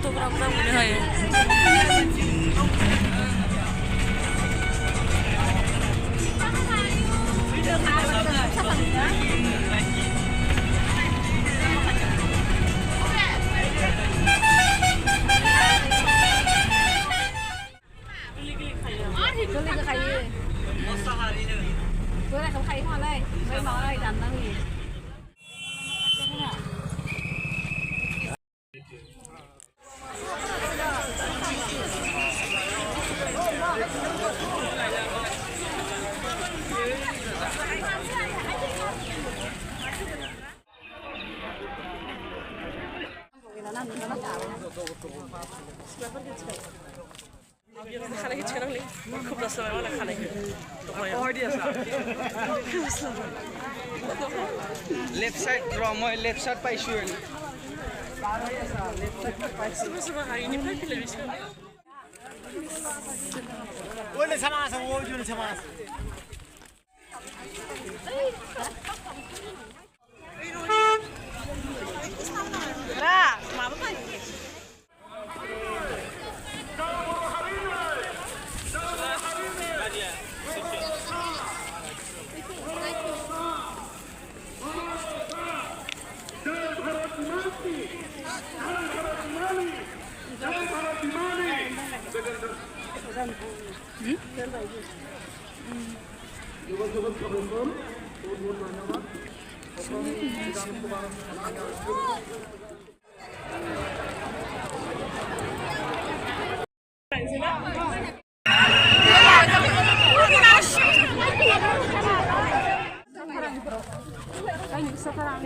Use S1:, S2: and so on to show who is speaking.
S1: गथ'फोरा मोजां मोननो हायो
S2: गोरलै जाखायो बोरायखौ खायो खोमालाय ओमफ्राय माबालाय दानना होयो
S1: खानायखौ थिखांनांगौलै खोब्लास्लाबाय मालाय खानायखौ
S3: लेफ्ट साइड र मैं लेफ्ट साइड पाइछु
S1: सोरबा सोरबा हायैनिफ्राय फैलाय बिसोर
S4: 원래 참아서 오주는 참아서
S1: 라 마법만
S2: Ay, gusto ka lang.